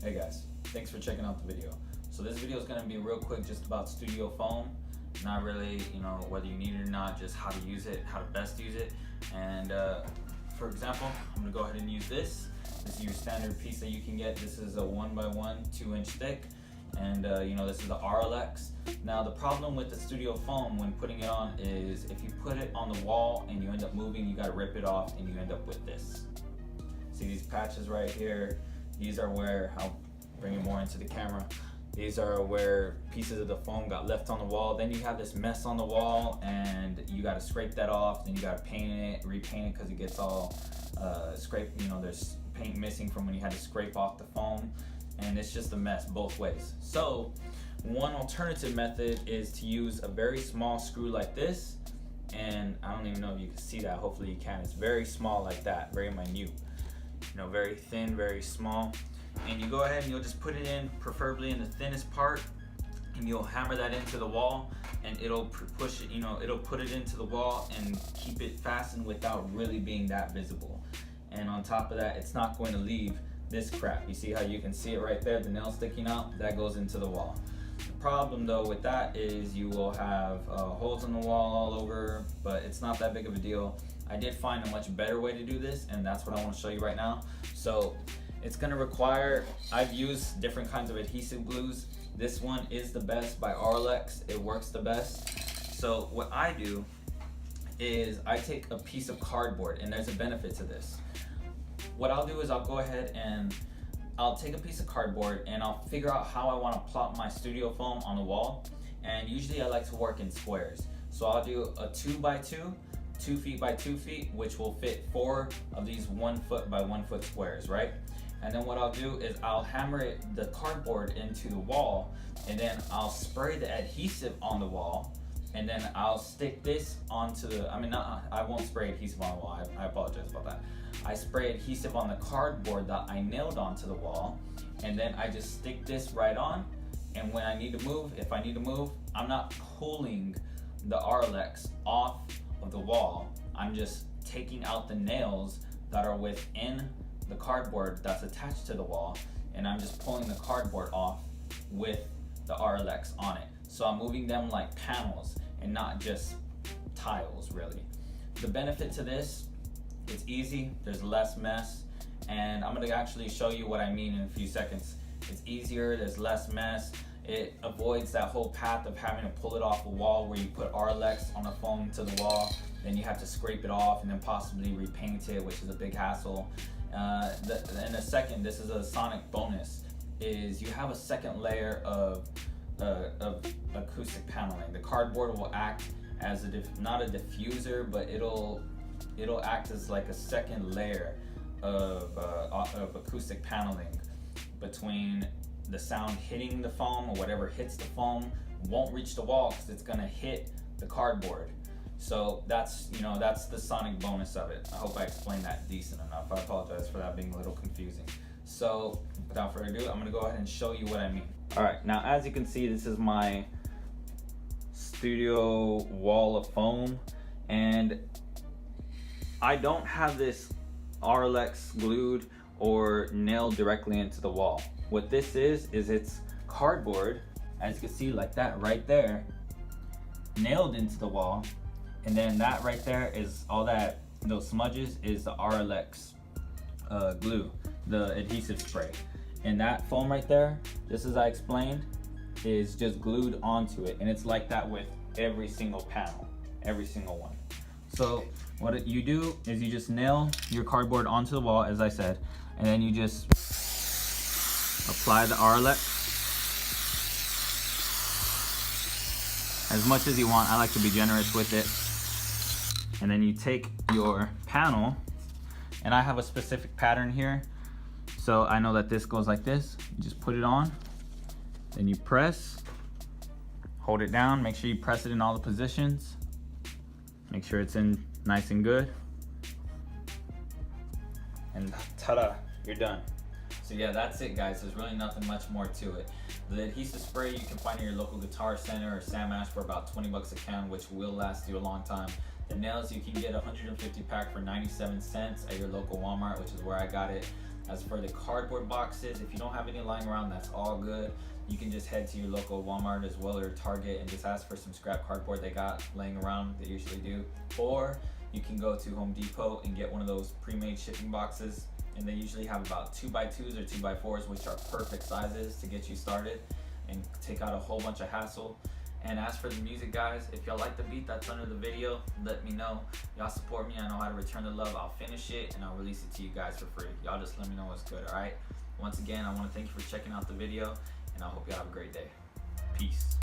Hey guys, thanks for checking out the video. So this video is going to be real quick, just about studio foam. Not really, whether you need it or not, just how to use it, how to best use it. And for example, I'm going to go ahead and use this. This is your standard piece that you can get. This is a 1x1 2-inch thick. And this is the Auralex. Now the problem with the studio foam when putting it on is if you put it on the wall and you end up moving, you got to rip it off and you end up with this. See these patches right here? These are where, I'll bring it more into the camera. These are where pieces of the foam got left on the wall. Then you have this mess on the wall and you got to scrape that off. Then you got to paint it, repaint it because it gets all scraped. There's paint missing from when you had to scrape off the foam. And it's just a mess both ways. So one alternative method is to use a very small screw like this. And I don't even know if you can see that. Hopefully you can. It's very small like that, very minute. Very thin, very small. And you go ahead and you'll just put it in, preferably in the thinnest part, and you'll hammer that into the wall, and it'll push it, it'll put it into the wall and keep it fastened without really being that visible. And on top of that, it's not going to leave this crap. You see how you can see it right there, the nail sticking out? That goes into the wall. The problem though with that is you will have holes in the wall all over, but it's not that big of a deal. I did find a much better way to do this, and that's what I want to show you right now. So it's going to require, I've used different kinds of adhesive glues. This one is the best by Auralex. It works the best. So what I do is I take a piece of cardboard, and there's a benefit to this. What I'll do is I'll go ahead and I'll take a piece of cardboard and I'll figure out how I want to plop my studio foam on the wall. And usually I like to work in squares. So I'll do a 2x2, 2 feet by 2 feet, which will fit 4 of these 1 foot by 1 foot squares, right? And then what I'll do is I'll hammer the cardboard into the wall, and then I'll spray the adhesive on the wall, and then I'll stick this onto the, I won't spray adhesive on the wall, I apologize about that. I spray adhesive on the cardboard that I nailed onto the wall, and then I just stick this right on, and when I need to move, if I need to move, I'm not pulling the Auralex off of the wall. I'm just taking out the nails that are within the cardboard that's attached to the wall, and I'm just pulling the cardboard off with the Auralex on it. So I'm moving them like panels and not just tiles, really. The benefit to this, it's easy, there's less mess, and I'm gonna actually show you what I mean in a few seconds. It's easier, there's less mess. It avoids that whole path of having to pull it off the wall where you put Auralex on the foam to the wall, then you have to scrape it off and then possibly repaint it, which is a big hassle. In a second, this is a sonic bonus, is you have a second layer of acoustic paneling. The cardboard will act as not a diffuser, but it'll act as like a second layer of acoustic paneling between the sound hitting the foam, or whatever hits the foam won't reach the wall because it's gonna hit the cardboard. So that's the sonic bonus of it. I hope I explained that decent enough. I apologize for that being a little confusing. So without further ado, I'm gonna go ahead and show you what I mean. All right, now as you can see, this is my studio wall of foam, and I don't have this Auralex glued or nailed directly into the wall. What this is it's cardboard, as you can see, like that right there, nailed into the wall. And then that right there is all that, those smudges is the Auralex glue, the adhesive spray. And that foam right there, just as I explained, is just glued onto it. And it's like that with every single panel, every single one. So what you do is you just nail your cardboard onto the wall, as I said, and then you just apply the Auralex as much as you want. I like to be generous with it. And then you take your panel, and I have a specific pattern here, so I know that this goes like this. You just put it on, then you press, hold it down, make sure you press it in all the positions, make sure it's in nice and good, and ta-da, you're done. So yeah, that's it guys, there's really nothing much more to it. The adhesive spray you can find in your local Guitar Center or Sam Ash for about 20 bucks a can, which will last you a long time. The nails, you can get 150 pack for 97 cents at your local Walmart, which is where I got it. As for the cardboard boxes, if you don't have any lying around, that's all good. You can just head to your local Walmart as well, or Target, and just ask for some scrap cardboard they got laying around. They usually do. Or you can go to Home Depot and get one of those pre-made shipping boxes, and they usually have about 2x2s or 2x4s, which are perfect sizes to get you started and take out a whole bunch of hassle. And as for the music, guys, if y'all like the beat that's under the video, let me know. Y'all support me. I know how to return the love. I'll finish it and I'll release it to you guys for free. Y'all just let me know what's good, all right? Once again, I want to thank you for checking out the video, and I hope y'all have a great day. Peace.